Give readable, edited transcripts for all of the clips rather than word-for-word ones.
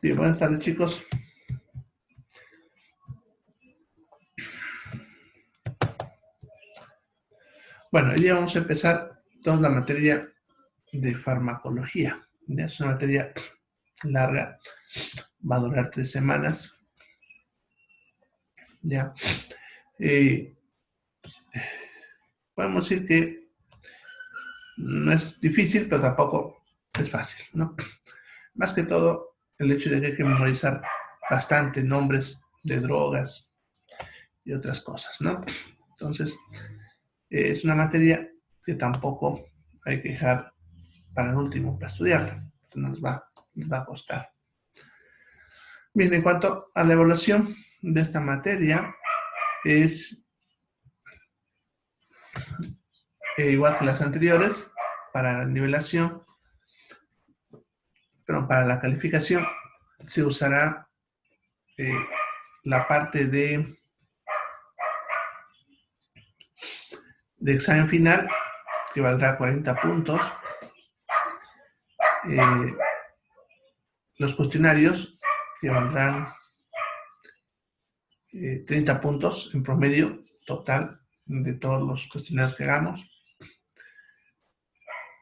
Bien, buenas tardes, chicos. Bueno, hoy día vamos a empezar toda la materia de farmacología. ¿Ya? Es una materia larga, va a durar 3 semanas. ¿Ya? Podemos decir que no es difícil, pero tampoco es fácil, ¿no? Más que todo, el hecho de que hay que memorizar bastante nombres de drogas y otras cosas, ¿no? Entonces, es una materia que tampoco hay que dejar para el último, para estudiarla. Nos va a costar. Bien, en cuanto a la evaluación de esta materia, es igual que las anteriores, para la nivelación, pero para la calificación se usará la parte de examen final, que valdrá 40 puntos. Los cuestionarios, que valdrán 30 puntos en promedio total de todos los cuestionarios que hagamos.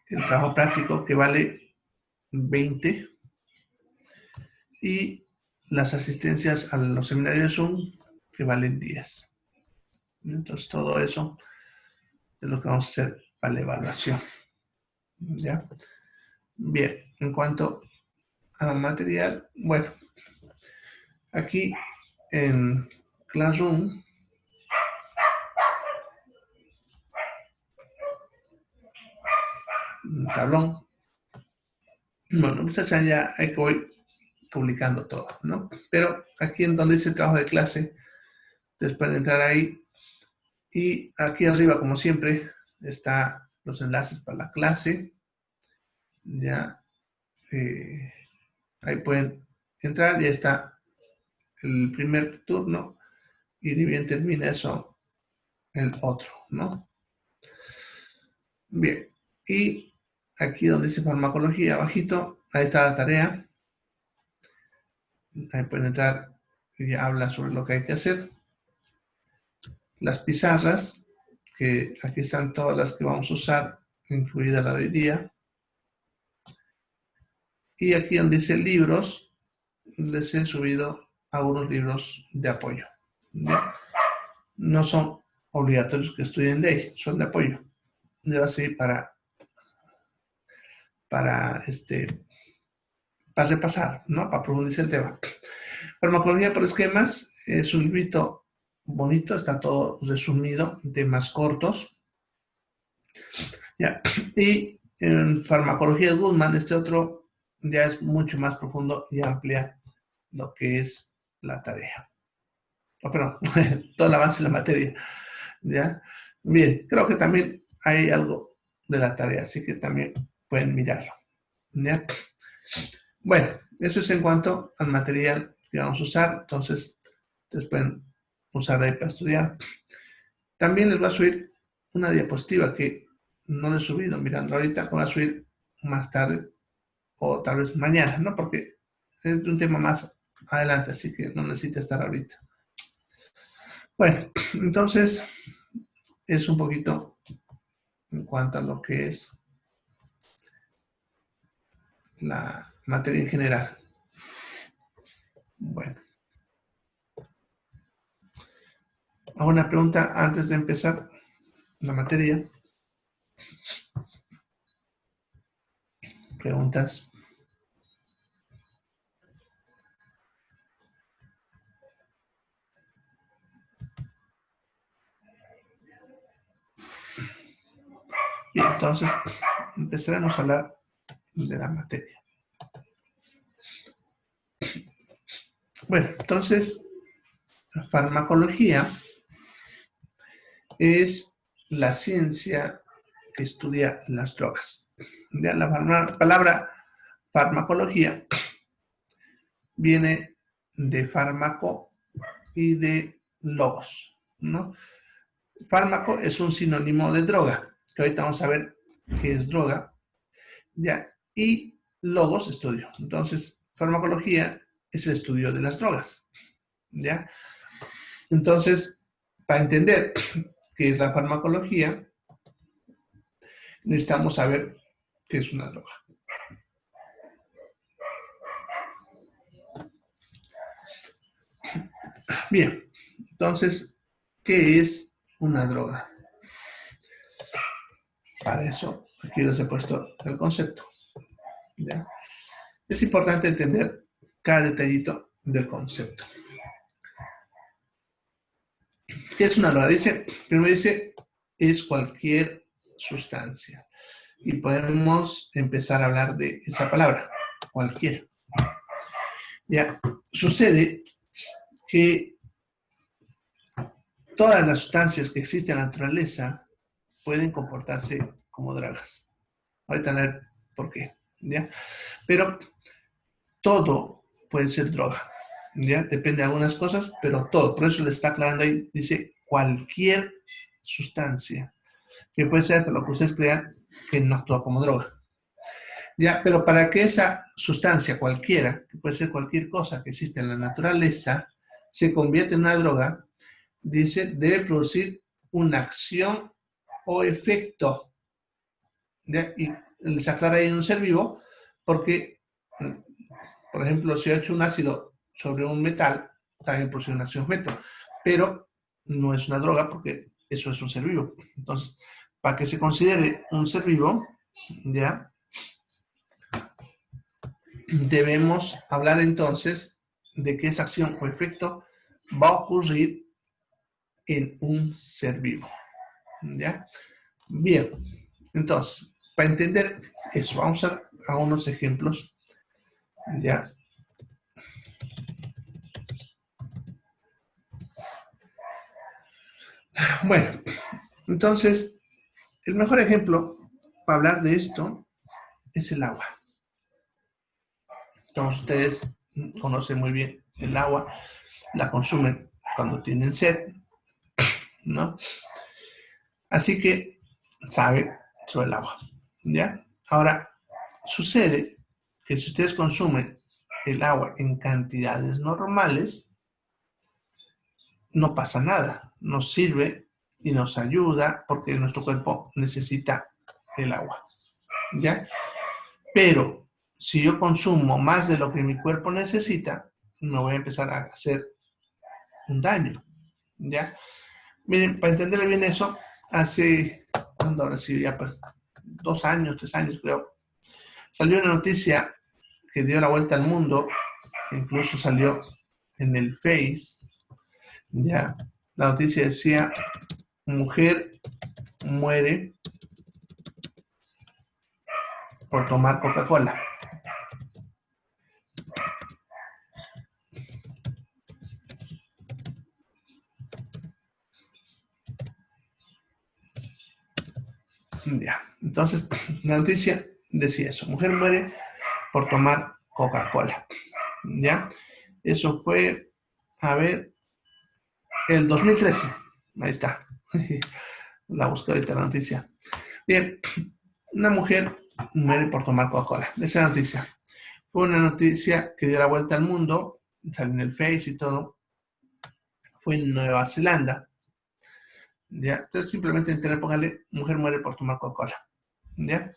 El trabajo práctico, que vale 20 y las asistencias a los seminarios de Zoom que valen 10. Entonces todo eso es lo que vamos a hacer para la evaluación. ¿Ya? Bien, en cuanto a material, bueno, aquí en Classroom tablón. Bueno, ustedes saben ya que voy publicando todo, ¿no? Pero aquí en donde dice trabajo de clase, ustedes pueden entrar ahí y aquí arriba, como siempre, están los enlaces para la clase. Ya, ahí pueden entrar, ya está el primer turno y ni bien termina eso, el otro, ¿no? Bien, y aquí donde dice farmacología, abajito, ahí está la tarea. Ahí pueden entrar y habla sobre lo que hay que hacer. Las pizarras, que aquí están todas las que vamos a usar, incluida la de hoy día. Y aquí donde dice libros, les he subido algunos libros de apoyo. ¿Ya? No son obligatorios que estudien de ahí, son de apoyo. Les va a servir para repasar, ¿no? Para profundizar el tema. Farmacología por esquemas es un librito bonito, está todo resumido en temas cortos. ¿Ya? Y en farmacología de Goodman, este otro ya es mucho más profundo y amplia lo que es la tarea. Oh, perdón, todo el avance en la materia. ¿Ya? Bien, creo que también hay algo de la tarea, así que también pueden mirarlo. ¿Ya? Bueno, eso es en cuanto al material que vamos a usar, entonces ustedes pueden usar ahí para estudiar. También les voy a subir una diapositiva que no le he subido mirando ahorita, voy a subir más tarde o tal vez mañana, ¿no? Porque es un tema más adelante, así que no necesita estar ahorita. Bueno, entonces es un poquito en cuanto a lo que es la materia en general. Bueno. ¿Hago una pregunta antes de empezar la materia? ¿Preguntas? Bien, entonces empezaremos a hablar de la materia. Bueno, entonces, farmacología es la ciencia que estudia las drogas. Ya la palabra farmacología viene de fármaco y de logos, ¿no? Fármaco es un sinónimo de droga, que ahorita vamos a ver qué es droga, ¿ya? Y logos, estudio. Entonces, farmacología es el estudio de las drogas, ¿ya? Entonces, para entender qué es la farmacología, necesitamos saber qué es una droga. Bien, entonces, ¿qué es una droga? Para eso, aquí les he puesto el concepto, ¿ya? Es importante entender cada detallito del concepto. ¿Qué es una droga? Primero dice, es cualquier sustancia. Y podemos empezar a hablar de esa palabra, cualquier. Ya, sucede que todas las sustancias que existen en la naturaleza pueden comportarse como drogas. Ahorita a ver por qué, ¿ya? Pero todo puede ser droga, ¿ya? Depende de algunas cosas, pero todo. Por eso le está aclarando ahí, dice cualquier sustancia, que puede ser hasta lo que ustedes crean que no actúa como droga. ¿Ya? Pero para que esa sustancia cualquiera, que puede ser cualquier cosa que existe en la naturaleza, se convierta en una droga, dice, debe producir una acción o efecto. ¿Ya? Y les aclara ahí en un ser vivo, porque, por ejemplo, si he hecho un ácido sobre un metal, también produce un ácido meto, pero no es una droga porque eso es un ser vivo. Entonces, para que se considere un ser vivo, ¿ya? Debemos hablar entonces de que esa acción o efecto va a ocurrir en un ser vivo, ¿ya? Bien, entonces, para entender eso, vamos a unos ejemplos, ¿ya? Bueno, entonces, el mejor ejemplo para hablar de esto es el agua. Entonces, ustedes conocen muy bien el agua, la consumen cuando tienen sed, ¿no? Así que saben sobre el agua, ¿ya? Ahora, sucede que si ustedes consumen el agua en cantidades normales, no pasa nada, nos sirve y nos ayuda porque nuestro cuerpo necesita el agua, ¿ya? Pero si yo consumo más de lo que mi cuerpo necesita, me voy a empezar a hacer un daño, ¿ya? Miren, para entender bien eso, hace, ¿cuándo ahora sí? Ya pues 2 años, 3 años creo, salió una noticia que dio la vuelta al mundo, incluso salió en el Face, ya, la noticia decía, mujer muere por tomar Coca-Cola. Ya, entonces la noticia decía eso, mujer muere por tomar Coca-Cola, ¿ya? Eso fue, a ver, el 2013, ahí está, la busqué ahorita la noticia. Bien, una mujer muere por tomar Coca-Cola, esa noticia. Fue una noticia que dio la vuelta al mundo, salió en el Face y todo, fue en Nueva Zelanda, ¿ya? Entonces simplemente en internet póngale, mujer muere por tomar Coca-Cola, ¿ya?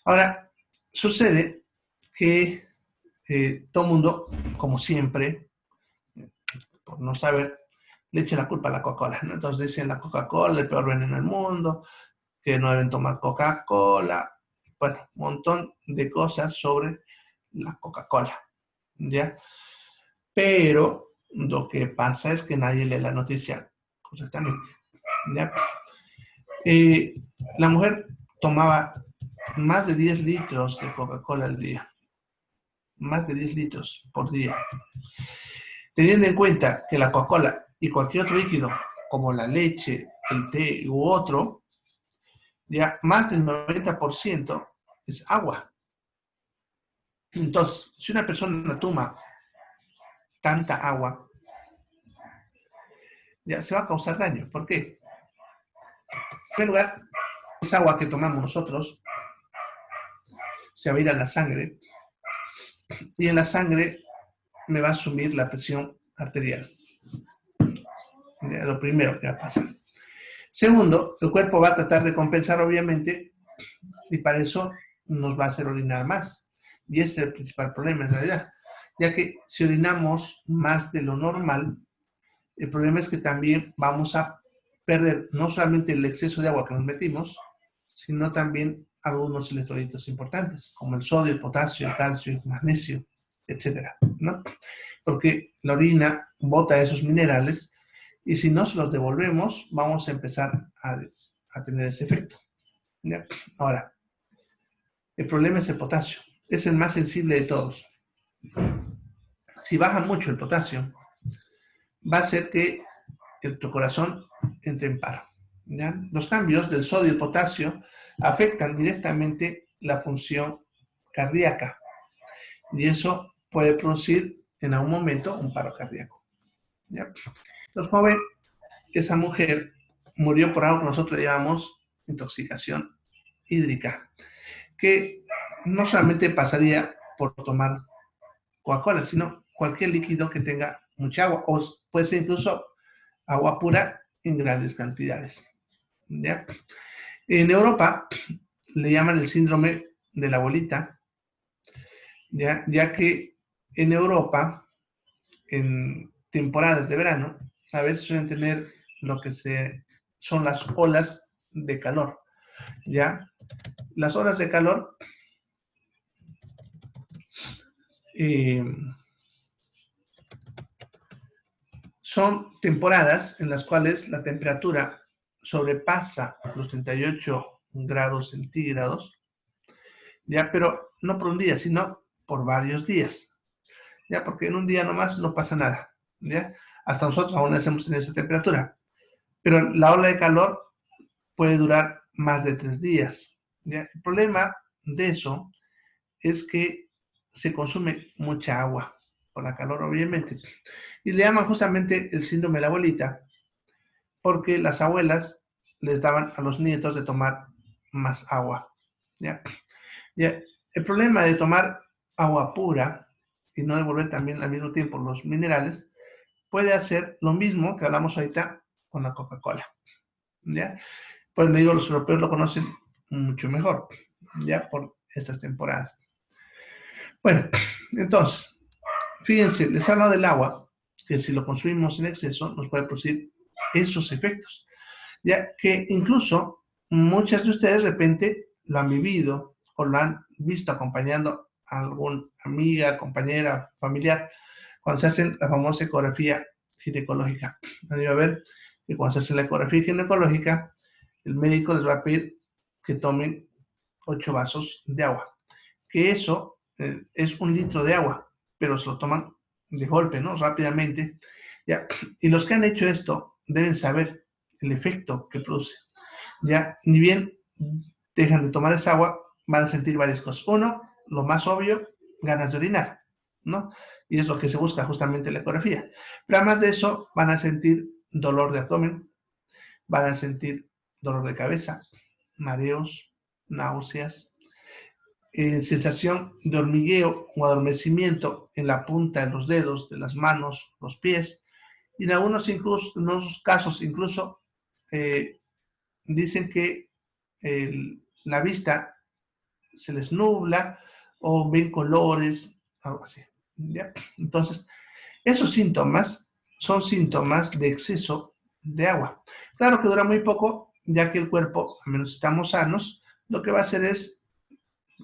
Ahora, sucede que todo el mundo, como siempre, por no saber, le echa la culpa a la Coca-Cola, ¿no? Entonces dicen la Coca-Cola, el peor veneno del mundo, que no deben tomar Coca-Cola, bueno, un montón de cosas sobre la Coca-Cola, ¿ya? Pero lo que pasa es que nadie lee la noticia correctamente, ¿ya? Eh, la mujer tomaba más de 10 litros de Coca-Cola al día, más de 10 litros por día. Teniendo en cuenta que la Coca-Cola y cualquier otro líquido, como la leche, el té u otro, ya más del 90% es agua. Entonces, si una persona toma tanta agua, ya se va a causar daño. ¿Por qué? En primer lugar, esa agua que tomamos nosotros se va a ir a la sangre y en la sangre me va a subir la presión arterial. Ya, lo primero que va a pasar. Segundo, el cuerpo va a tratar de compensar, obviamente, y para eso nos va a hacer orinar más. Y ese es el principal problema en realidad, ya que si orinamos más de lo normal, el problema es que también vamos a perder no solamente el exceso de agua que nos metimos, sino también algunos electrolitos importantes, como el sodio, el potasio, el calcio, el magnesio, etcétera, ¿no? Porque la orina bota esos minerales y si no se los devolvemos, vamos a empezar a tener ese efecto, ¿ya? Ahora, el problema es el potasio. Es el más sensible de todos. Si baja mucho el potasio, va a hacer que tu corazón entre en paro, ¿ya? Los cambios del sodio y el potasio afectan directamente la función cardíaca y eso puede producir en algún momento un paro cardíaco, ¿ya? Entonces, como ven, esa mujer murió por algo que nosotros llamamos intoxicación hídrica, que no solamente pasaría por tomar Coca-Cola, sino cualquier líquido que tenga mucha agua, o puede ser incluso agua pura en grandes cantidades, ¿ya? En Europa le llaman el síndrome de la bolita, ya que en Europa, en temporadas de verano, a veces suelen tener lo que son las olas de calor, ¿ya? Las olas de calor son temporadas en las cuales la temperatura sobrepasa los 38 grados centígrados, ¿ya? Pero no por un día, sino por varios días, ¿ya? Porque en un día nomás no pasa nada, ¿ya? Hasta nosotros aún hemos tenido esa temperatura. Pero la ola de calor puede durar más de 3 días, ¿ya? El problema de eso es que se consume mucha agua por la calor, obviamente. Y le llaman justamente el síndrome de la abuelita, porque las abuelas les daban a los nietos de tomar más agua, ¿ya? ¿Ya? El problema de tomar agua pura y no devolver también al mismo tiempo los minerales puede hacer lo mismo que hablamos ahorita con la Coca-Cola, ¿ya? Pues le digo, los europeos lo conocen mucho mejor, ya por estas temporadas. Bueno, entonces, fíjense, les he hablado del agua, que si lo consumimos en exceso nos puede producir esos efectos, ya que incluso muchas de ustedes de repente lo han vivido o lo han visto acompañando a alguna amiga, compañera, familiar, cuando se hacen la famosa ecografía ginecológica. Van a ver que cuando se hace la ecografía ginecológica, el médico les va a pedir que tomen 8 vasos de agua, que eso es 1 litro de agua, pero se lo toman de golpe, ¿no? Rápidamente, ¿ya? Y los que han hecho esto deben saber el efecto que produce, ¿ya? Ni bien dejan de tomar esa agua, van a sentir varias cosas. Uno, lo más obvio, ganas de orinar, ¿no? Y es lo que se busca justamente en la ecografía. Pero además de eso, van a sentir dolor de abdomen, van a sentir dolor de cabeza, mareos, náuseas, sensación de hormigueo o adormecimiento en la punta de los dedos, de las manos, los pies, y en algunos casos incluso dicen que la vista se les nubla o ven colores, algo así, ¿ya? Entonces, esos síntomas son síntomas de exceso de agua. Claro que dura muy poco, ya que el cuerpo, a menos estamos sanos, lo que va a hacer es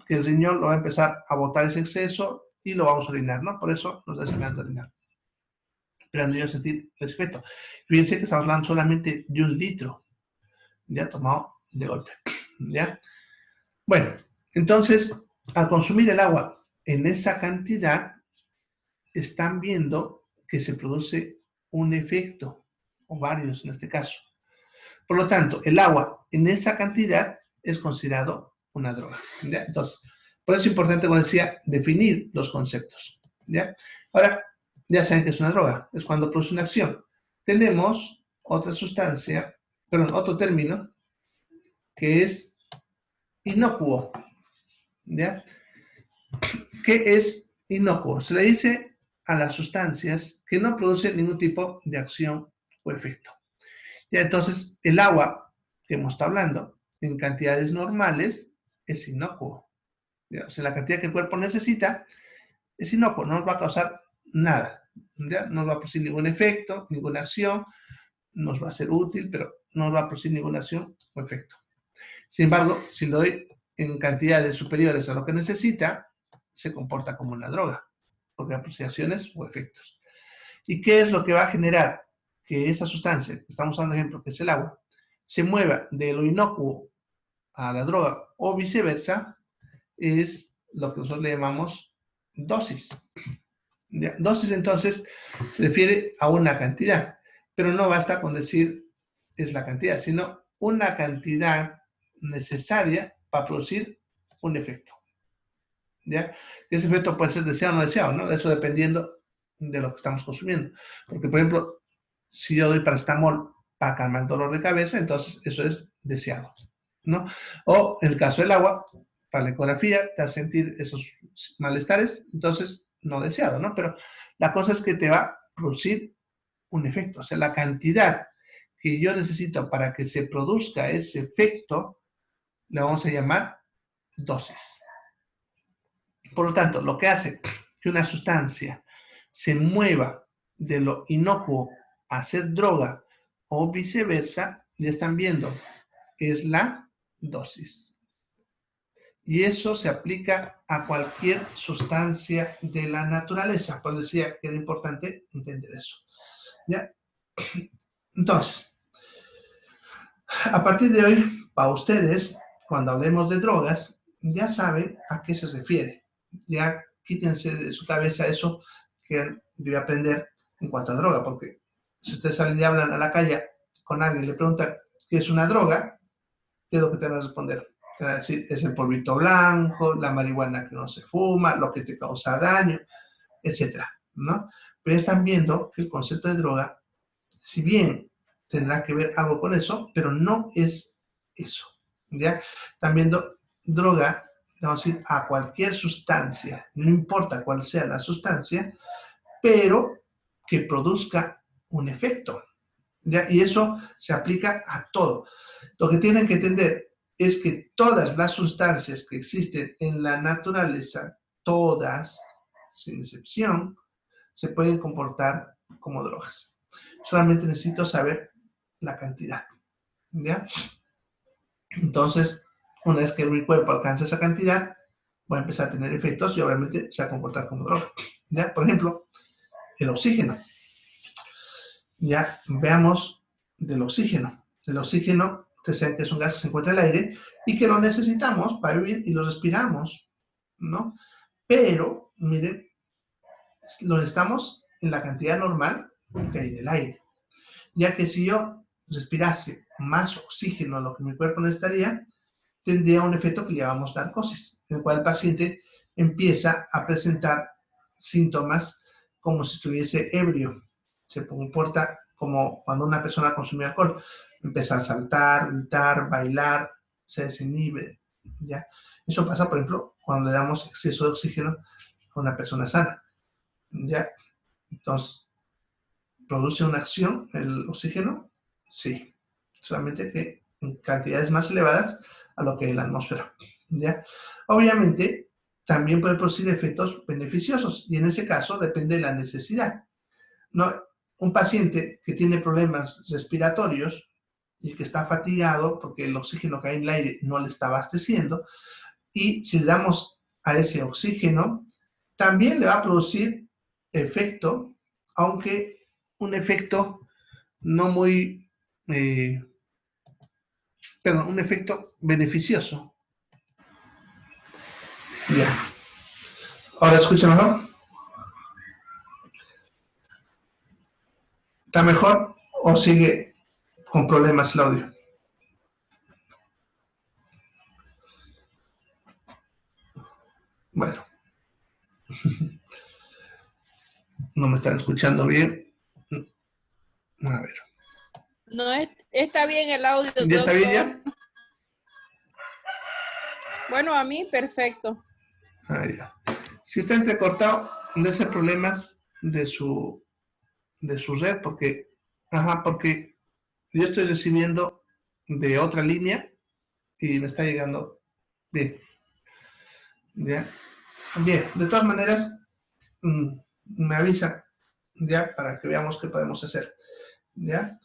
que el riñón lo va a empezar a botar ese exceso y lo vamos a orinar, ¿no? Por eso nos da ese ganas de orinar. Esperando yo sentir el efecto. Fíjense que estamos hablando solamente de 1 litro, ya tomado de golpe, ¿ya? Bueno, entonces, al consumir el agua en esa cantidad, están viendo que se produce un efecto, o varios en este caso. Por lo tanto, el agua en esa cantidad es considerado una droga, ¿ya? Entonces, por eso es importante, como decía, definir los conceptos, ¿ya? Ahora, ya saben que es una droga, es cuando produce una acción. Tenemos otra sustancia, perdón, otro término, que es inocuo, ¿ya? ¿Qué es inocuo? Se le dice a las sustancias que no producen ningún tipo de acción o efecto. Ya, entonces, el agua que hemos estado hablando, en cantidades normales, es inocuo. ¿Ya? O sea, la cantidad que el cuerpo necesita es inocuo, no nos va a causar nada. ¿Ya? No nos va a producir ningún efecto, ninguna acción, nos va a ser útil, pero no nos va a producir ninguna acción o efecto. Sin embargo, si lo doy en cantidades superiores a lo que necesita, se comporta como una droga, porque va a producir acciones o efectos. ¿Y qué es lo que va a generar que esa sustancia, que estamos dando ejemplo, que es el agua, se mueva de lo inocuo a la droga o viceversa? Es lo que nosotros le llamamos dosis. ¿Ya? Dosis, entonces, se refiere a una cantidad, pero no basta con decir es la cantidad, sino una cantidad necesaria para producir un efecto. ¿Ya? Ese efecto puede ser deseado o no deseado, ¿no? Eso dependiendo de lo que estamos consumiendo. Porque, por ejemplo, si yo doy paracetamol para calmar el dolor de cabeza, entonces eso es deseado, ¿no? O en el caso del agua, para la ecografía, te hace sentir esos malestares, entonces no deseado, ¿no? Pero la cosa es que te va a producir un efecto, o sea, la cantidad que yo necesito para que se produzca ese efecto, le vamos a llamar dosis. Por lo tanto, lo que hace que una sustancia se mueva de lo inocuo a ser droga o viceversa, ya están viendo, es la dosis. Y eso se aplica a cualquier sustancia de la naturaleza. Por eso decía que era importante entender eso. ¿Ya? Entonces, a partir de hoy, para ustedes, cuando hablemos de drogas, ya saben a qué se refiere. Ya quítense de su cabeza eso que voy a aprender en cuanto a droga, porque si ustedes salen y hablan a la calle con alguien y le preguntan qué es una droga, ¿qué es lo que te van a responder? Te van a decir, es el polvito blanco, la marihuana que no se fuma, lo que te causa daño, etcétera, ¿no? Pero están viendo que el concepto de droga, si bien tendrá que ver algo con eso, pero no es eso, ¿ya? Están viendo droga, vamos a decir, a cualquier sustancia, no importa cuál sea la sustancia, pero que produzca un efecto, ¿ya? Y eso se aplica a todo. Lo que tienen que entender es que todas las sustancias que existen en la naturaleza, todas, sin excepción, se pueden comportar como drogas. Solamente necesito saber la cantidad, ¿ya? Entonces, una vez que mi cuerpo alcanza esa cantidad, va a empezar a tener efectos y obviamente se va a comportar como droga, ¿ya? Por ejemplo, el oxígeno. Ya veamos del oxígeno. El oxígeno, ustedes saben que es un gas que se encuentra en el aire y que lo necesitamos para vivir y lo respiramos, ¿no? Pero, miren, lo necesitamos en la cantidad normal que hay en el aire. Ya que si yo respirase más oxígeno de lo que mi cuerpo necesitaría, tendría un efecto que llamamos narcosis, en el cual el paciente empieza a presentar síntomas como si estuviese ebrio. Se comporta como cuando una persona consume alcohol, empieza a saltar, gritar, bailar, se desinhibe, ¿ya? Eso pasa, por ejemplo, cuando le damos exceso de oxígeno a una persona sana, ¿ya? Entonces, ¿produce una acción el oxígeno? Sí, solamente que en cantidades más elevadas a lo que es la atmósfera, ¿ya? Obviamente, también puede producir efectos beneficiosos y en ese caso depende de la necesidad. No, un paciente que tiene problemas respiratorios y que está fatigado porque el oxígeno que hay en el aire no le está abasteciendo, y si le damos a ese oxígeno, también le va a producir efecto, aunque un efecto no muy, un efecto beneficioso. Ya. ¿Ahora escucha mejor? ¿Está mejor o sigue con problemas el audio? Bueno. No me están escuchando bien. A ver. No, está bien el audio, ¿Ya doctor. está bien ya? Bueno, a mí, perfecto. Ah, ya. Si está entrecortado, de ser problemas de su red, porque yo estoy recibiendo de otra línea y me está llegando bien. ¿Ya? Bien, de todas maneras, me avisa, ¿ya? Para que veamos qué podemos hacer, ¿ya?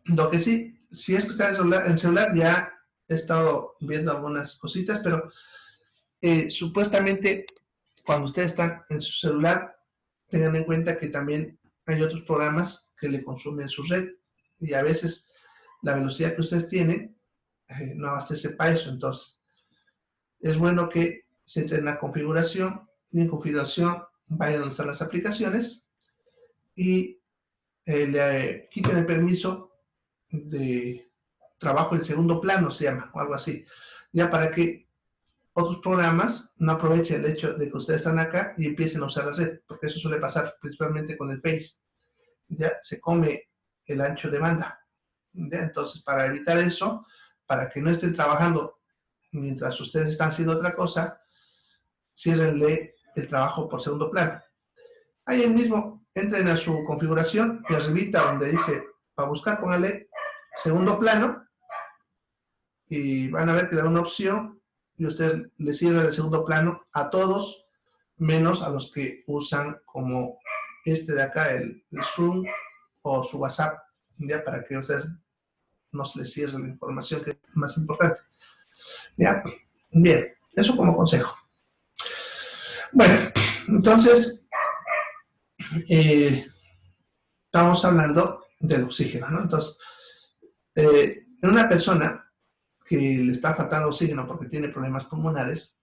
Lo que sí, si es que está en celular, ya he estado viendo algunas cositas, pero supuestamente cuando ustedes están en su celular, tengan en cuenta que también hay otros programas que le consumen su red y a veces la velocidad que ustedes tienen no abastece para eso. Entonces, es bueno que se entren en la configuración y en configuración vayan a donde están las aplicaciones y le quiten el permiso de trabajo en segundo plano, se llama, o algo así, ya para que otros programas no aprovechen el hecho de que ustedes están acá y empiecen a usar la red, porque eso suele pasar principalmente con el Face, ya se come el ancho de banda, ¿ya? Entonces para evitar eso, para que no estén trabajando mientras ustedes están haciendo otra cosa, ciérrenle el trabajo por segundo plano. Ahí mismo entren a su configuración y arribita donde dice para buscar, póngale segundo plano y van a ver que da una opción y usted le sirve el segundo plano a todos, menos a los que usan como este de acá, el Zoom o su WhatsApp, ya para que ustedes no se les cierre la información que es más importante. ¿Ya? Bien, eso como consejo. Bueno, entonces, estamos hablando del oxígeno, ¿no? Entonces, en una persona que le está faltando oxígeno porque tiene problemas pulmonares,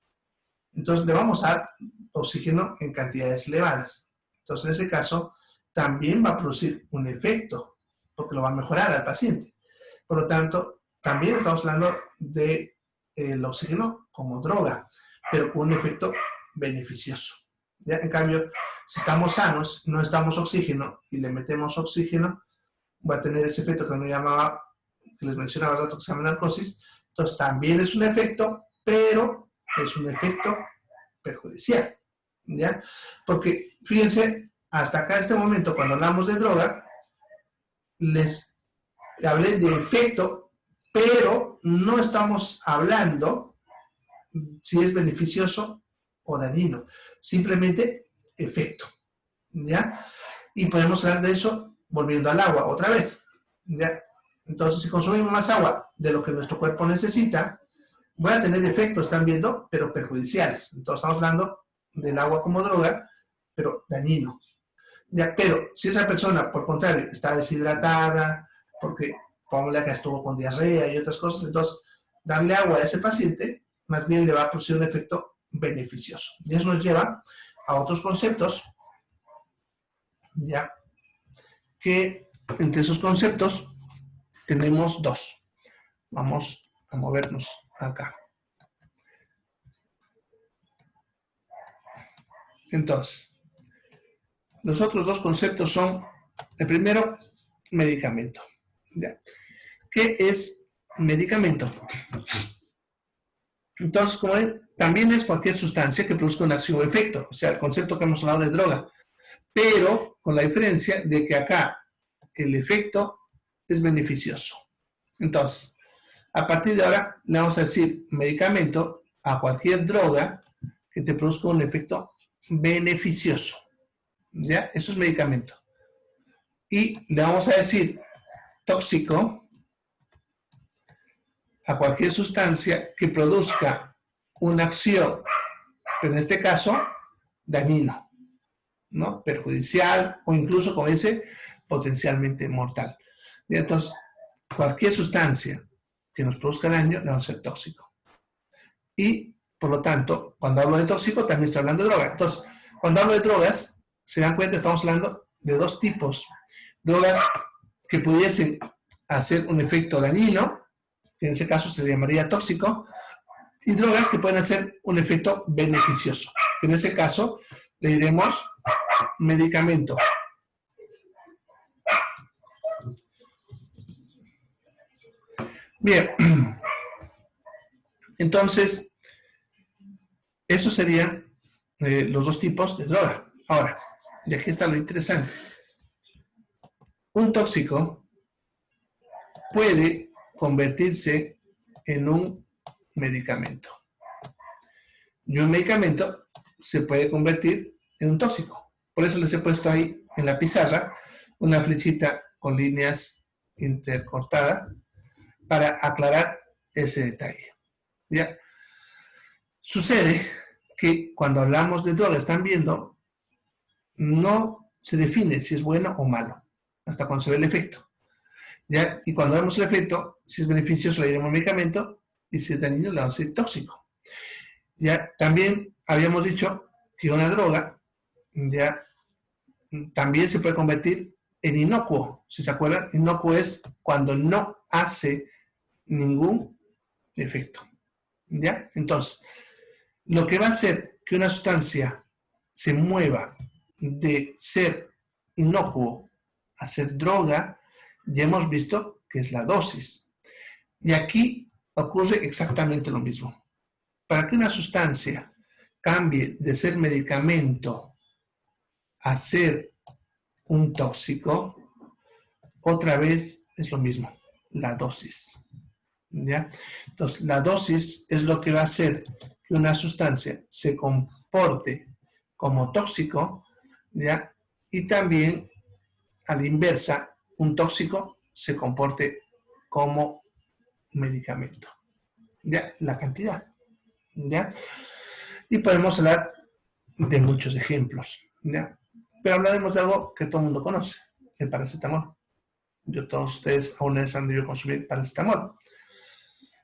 entonces le vamos a dar oxígeno en cantidades elevadas. Entonces, en ese caso, también va a producir un efecto, porque lo va a mejorar al paciente. Por lo tanto, también estamos hablando de el oxígeno como droga, pero con un efecto beneficioso. ¿Ya? En cambio, si estamos sanos, no necesitamos oxígeno y le metemos oxígeno, va a tener ese efecto que me llamaba, que les mencionaba el rato, que se llama narcosis. Entonces, también es un efecto, pero es un efecto perjudicial. ¿Ya? Porque, fíjense, hasta acá, este momento, cuando hablamos de droga, les hablé de efecto, pero no estamos hablando si es beneficioso o dañino, simplemente efecto, ¿ya? Y podemos hablar de eso volviendo al agua otra vez, ¿ya? Entonces, si consumimos más agua de lo que nuestro cuerpo necesita, voy a tener efectos, están viendo, pero perjudiciales. Entonces, estamos hablando del agua como droga, pero dañino. ¿Ya? Pero si esa persona, por contrario, está deshidratada, porque ponle que estuvo con diarrea y otras cosas, entonces darle agua a ese paciente más bien le va a producir un efecto beneficioso. Y eso nos lleva a otros conceptos, ya que entre esos conceptos tenemos dos. Vamos a movernos acá. Entonces, los otros dos conceptos son, el primero, medicamento. ¿Ya? ¿Qué es medicamento? Entonces, como ven, también es cualquier sustancia que produzca un acción o efecto, o sea, el concepto que hemos hablado de droga, pero con la diferencia de que acá el efecto es beneficioso. Entonces, a partir de ahora le vamos a decir medicamento a cualquier droga que te produzca un efecto beneficioso. ¿Ya? Eso es medicamento. Y le vamos a decir tóxico a cualquier sustancia que produzca una acción, pero en este caso, dañino, ¿no? Perjudicial o incluso, como dice, potencialmente mortal. Y entonces, cualquier sustancia que nos produzca daño le vamos a ser tóxico. Y, por lo tanto, cuando hablo de tóxico, también estoy hablando de droga. Entonces, cuando hablo de drogas, se dan cuenta, estamos hablando de dos tipos. Drogas que pudiesen hacer un efecto dañino, que en ese caso se llamaría tóxico, y drogas que pueden hacer un efecto beneficioso, que en ese caso le diremos medicamento. Bien, entonces, esos serían los dos tipos de droga. Ahora, y aquí está lo interesante. Un tóxico puede convertirse en un medicamento. Y un medicamento se puede convertir en un tóxico. Por eso les he puesto ahí en la pizarra una flechita con líneas intercortadas para aclarar ese detalle. ¿Ya? Sucede que cuando hablamos de droga, están viendo, no se define si es bueno o malo, hasta cuando se ve el efecto. ¿Ya? Y cuando vemos el efecto, si es beneficioso le diremos medicamento y si es dañino le vamos a decir tóxico. ¿Ya? También habíamos dicho que una droga ya también se puede convertir en inocuo. Si se acuerdan, inocuo es cuando no hace ningún efecto. ¿Ya? Entonces, lo que va a hacer que una sustancia se mueva de ser inocuo a ser droga, ya hemos visto que es la dosis. Y aquí ocurre exactamente lo mismo. Para que una sustancia cambie de ser medicamento a ser un tóxico, otra vez es lo mismo, la dosis. ¿ya? Entonces, la dosis es lo que va a hacer que una sustancia se comporte como tóxico, ¿ya? Y también, a la inversa, un tóxico se comporte como medicamento, ¿ya? La cantidad, ¿ya? Y podemos hablar de muchos ejemplos, ¿ya? Pero hablaremos de algo que todo el mundo conoce, el paracetamol. Todos ustedes aún han debido consumir paracetamol.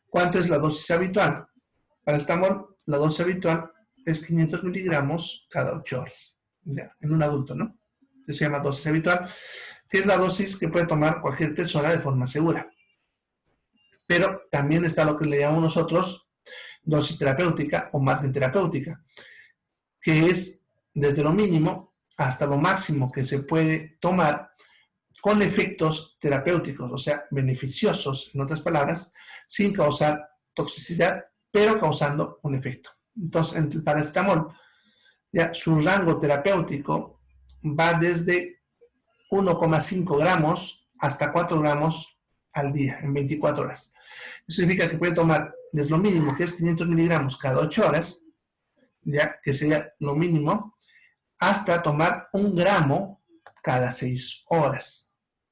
¿Cuánto es la dosis habitual? Paracetamol, la dosis habitual es 500 miligramos cada 8 horas, ¿ya? En un adulto, ¿no? Eso se llama dosis habitual, que es la dosis que puede tomar cualquier persona de forma segura. Pero también está lo que le llamamos nosotros dosis terapéutica o margen terapéutica, que es desde lo mínimo hasta lo máximo que se puede tomar con efectos terapéuticos, o sea, beneficiosos, en otras palabras, sin causar toxicidad, pero causando un efecto. Entonces, en el paracetamol, ya su rango terapéutico va desde 1,5 gramos hasta 4 gramos al día, en 24 horas. Eso significa que puede tomar desde lo mínimo, que es 500 miligramos cada 8 horas, ya que sería lo mínimo, hasta tomar 1 gramo cada 6 horas,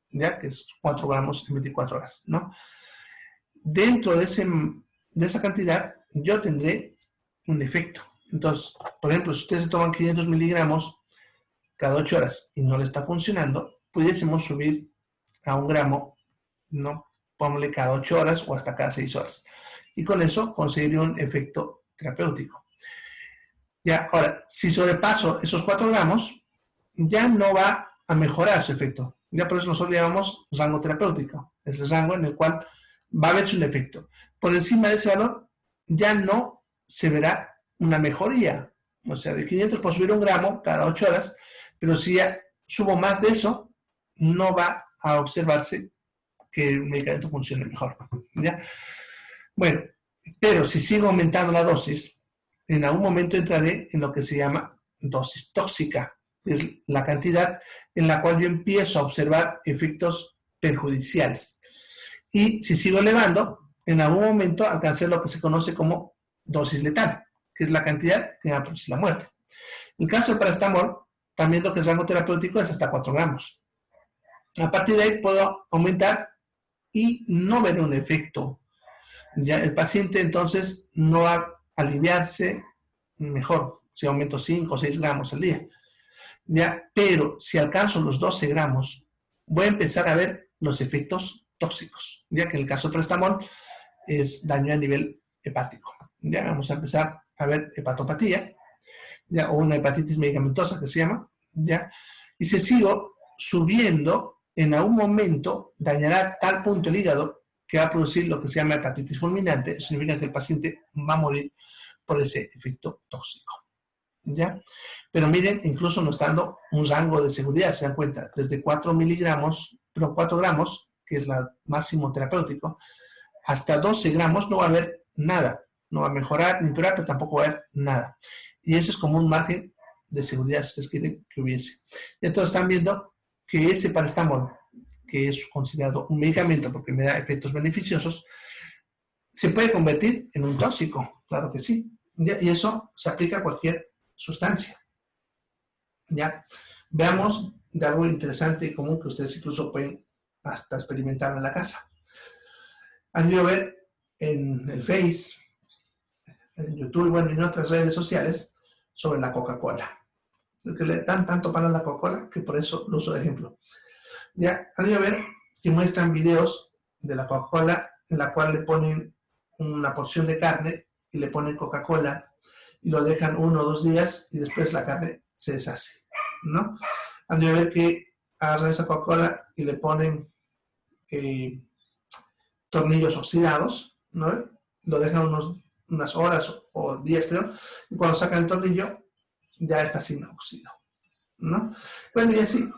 ya que es 4 gramos en 24 horas, ¿no? Dentro de esa cantidad, yo tendré un efecto. Entonces, por ejemplo, si ustedes se toman 500 miligramos cada 8 horas y no le está funcionando, pudiésemos subir a 1 gramo, ¿no? Póngale cada 8 horas o hasta cada 6 horas. Y con eso conseguiría un efecto terapéutico. Ya, ahora, si sobrepaso esos 4 gramos, ya no va a mejorar su efecto. Ya por eso nosotros le llamamos rango terapéutico. Es el rango en el cual va a haberse un efecto. Por encima de ese valor, ya no se verá una mejoría. O sea, de 500 puedo subir 1 gramo cada 8 horas, pero si ya subo más de eso, no va a observarse que el medicamento funcione mejor, ¿ya? Bueno, pero si sigo aumentando la dosis, en algún momento entraré en lo que se llama dosis tóxica, que es la cantidad en la cual yo empiezo a observar efectos perjudiciales. Y si sigo elevando, en algún momento alcancé lo que se conoce como dosis letal, que es la cantidad que va a producir la muerte. En el caso del paracetamol, también lo que es rango terapéutico es hasta 4 gramos. A partir de ahí puedo aumentar y no ver un efecto. Ya el paciente entonces no va a aliviarse mejor si aumento 5 o 6 gramos al día. ¿Ya? Pero si alcanzo los 12 gramos, voy a empezar a ver los efectos tóxicos, ya que en el caso del paracetamol es daño a nivel hepático. Ya vamos a empezar a ver hepatopatía, ya, o una hepatitis medicamentosa que se llama, ya, y si sigo subiendo, en algún momento dañará tal punto el hígado que va a producir lo que se llama hepatitis fulminante. Eso significa que el paciente va a morir por ese efecto tóxico, ¿ya? Pero miren, incluso nos está dando un rango de seguridad, se dan cuenta, desde 4 gramos, que es el máximo terapéutico, hasta 12 gramos no va a haber nada, no va a mejorar ni empeorar, pero tampoco va a haber nada. Y eso es como un margen de seguridad, si ustedes quieren que hubiese. Y entonces están viendo que ese paracetamol, que es considerado un medicamento porque me da efectos beneficiosos, se puede convertir en un tóxico, claro que sí. Y eso se aplica a cualquier sustancia. ¿Ya? Veamos de algo interesante y común que ustedes incluso pueden hasta experimentar en la casa. Han ido a ver en el Face, en YouTube, bueno, y en otras redes sociales sobre la Coca-Cola. Que le dan tanto para la Coca-Cola que por eso lo uso de ejemplo. Ya, han ido a ver que muestran videos de la Coca-Cola en la cual le ponen una porción de carne y le ponen Coca-Cola y lo dejan 1 o 2 días y después la carne se deshace, ¿no? Han ido a ver que agarran esa Coca-Cola y le ponen tornillos oxidados, ¿no? Lo dejan unas horas o días, creo, y cuando sacan el tornillo ya está sin óxido, ¿no? Bueno, y así,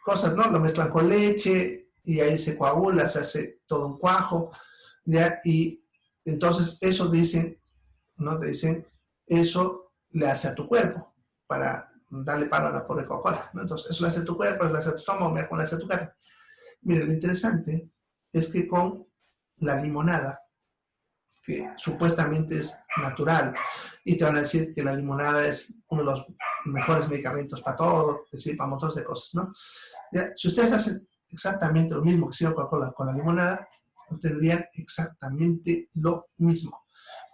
cosas, ¿no? Lo mezclan con leche y ahí se coagula, se hace todo un cuajo, ¿ya? Y entonces eso dicen, ¿no? Te dicen, eso le hace a tu cuerpo para darle palo a la pobre Coca-Cola, ¿no? Entonces, eso le hace a tu cuerpo, le hace a tu estómago, mira cómo le hace a tu carne. Mira, lo interesante es que con la limonada que supuestamente es natural, y te van a decir que la limonada es uno de los mejores medicamentos para todo, es decir, para montones de cosas, ¿no? ¿Ya? Si ustedes hacen exactamente lo mismo que hicieron Coca-Cola con la limonada, obtendrían exactamente lo mismo.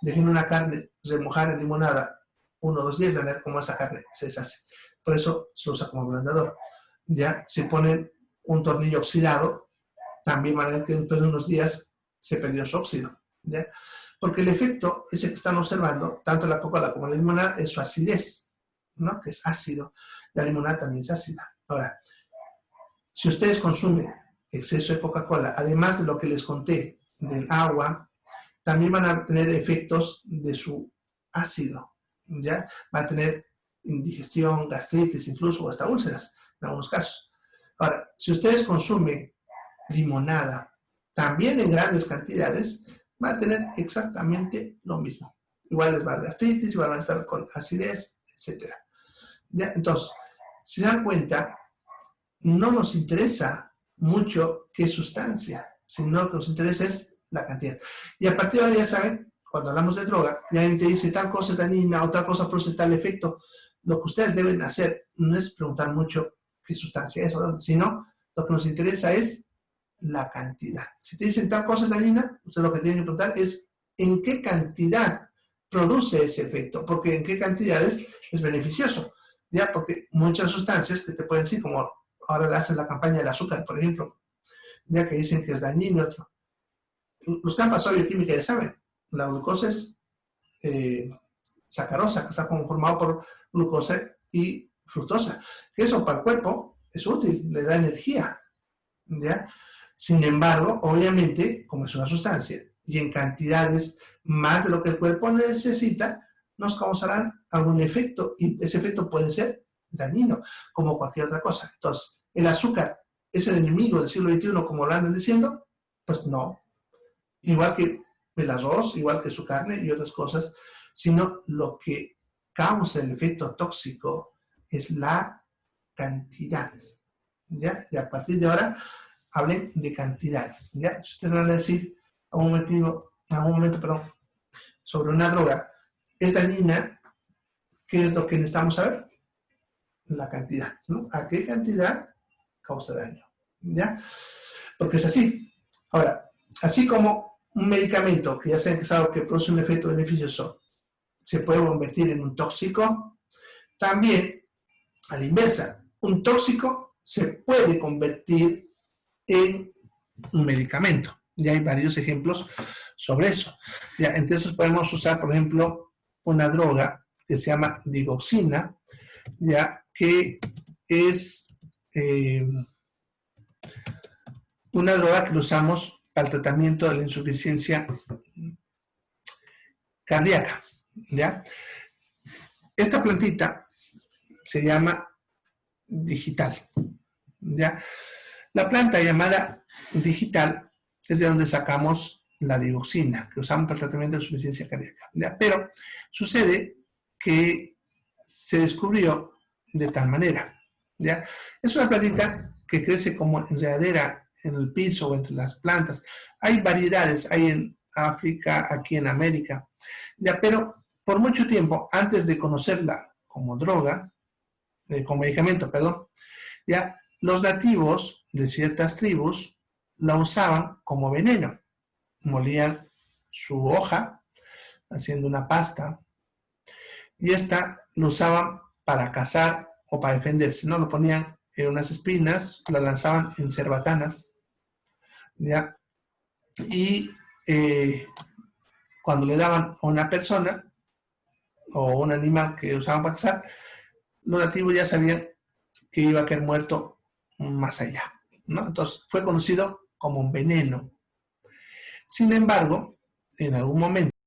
Dejen una carne remojar en limonada 1 o 2 días, van a ver cómo esa carne se deshace. Por eso se usa como ablandador. Ya, si ponen un tornillo oxidado, también van a ver que después de unos días se perdió su óxido. ¿Ya? Porque el efecto ese que están observando, tanto la Coca-Cola como la limonada, es su acidez, ¿no? Que es ácido. La limonada también es ácida. Ahora, si ustedes consumen exceso de Coca-Cola, además de lo que les conté del agua, también van a tener efectos de su ácido, ¿ya? Va a tener indigestión, gastritis, incluso hasta úlceras, en algunos casos. Ahora, si ustedes consumen limonada, también en grandes cantidades, va a tener exactamente lo mismo. Igual les va a dar gastritis, igual van a estar con acidez, etc. ¿Ya? Entonces, si se dan cuenta, no nos interesa mucho qué sustancia, sino que nos interesa es la cantidad. Y a partir de ahora ya saben, cuando hablamos de droga, ya alguien te dice tal cosa es dañina o tal cosa produce tal efecto, lo que ustedes deben hacer no es preguntar mucho qué sustancia es, sino lo que nos interesa es la cantidad. Si te dicen tal cosa es dañina, ustedes lo que tienen que preguntar es en qué cantidad produce ese efecto, porque en qué cantidades es beneficioso, ¿ya? Porque muchas sustancias que te pueden decir, como ahora le hacen la campaña del azúcar, por ejemplo, ya que dicen que es dañino, otro. Los que han pasado bioquímica ya saben, la glucosa es sacarosa, que está conformado por glucosa y fructosa. Eso para el cuerpo es útil, le da energía, ¿ya? Sin embargo, obviamente, como es una sustancia y en cantidades más de lo que el cuerpo necesita, nos causarán algún efecto y ese efecto puede ser dañino, como cualquier otra cosa. Entonces, ¿el azúcar es el enemigo del siglo XXI, como lo andan diciendo? Pues no. Igual que el arroz, igual que su carne y otras cosas, sino lo que causa el efecto tóxico es la cantidad. ¿Ya? Y a partir de ahora, hablen de cantidades. ¿Ya? Si ustedes van a decir a un momento, sobre una droga, es dañina, ¿qué es lo que necesitamos saber? La cantidad, ¿no? ¿A qué cantidad causa daño? ¿Ya? Porque es así. Ahora, así como un medicamento, que ya saben que es algo que produce un efecto beneficioso, se puede convertir en un tóxico, también, a la inversa, un tóxico se puede convertir en un medicamento. Ya hay varios ejemplos sobre eso. Ya, entonces podemos usar, por ejemplo, una droga que se llama digoxina, ya, que es una droga que usamos para el tratamiento de la insuficiencia cardíaca, ¿ya? Esta plantita se llama digital, ¿ya? La planta llamada digital es de donde sacamos la digoxina, que usamos para el tratamiento de insuficiencia cardíaca, ¿ya? Pero sucede que se descubrió de tal manera, ¿ya? Es una plantita que crece como enredadera en el piso o entre las plantas. Hay variedades, hay en África, aquí en América, ¿ya? Pero por mucho tiempo, antes de conocerla como droga, como medicamento, perdón, ya los nativos de ciertas tribus la usaban como veneno. Molían su hoja haciendo una pasta y esta lo usaban para cazar o para defenderse, ¿no? Lo ponían en unas espinas, lo lanzaban en cerbatanas, ¿ya? Y cuando le daban a una persona o un animal que usaban para cazar, los nativos ya sabían que iba a caer muerto más allá, ¿no? Entonces fue conocido como un veneno. Sin embargo, en algún momento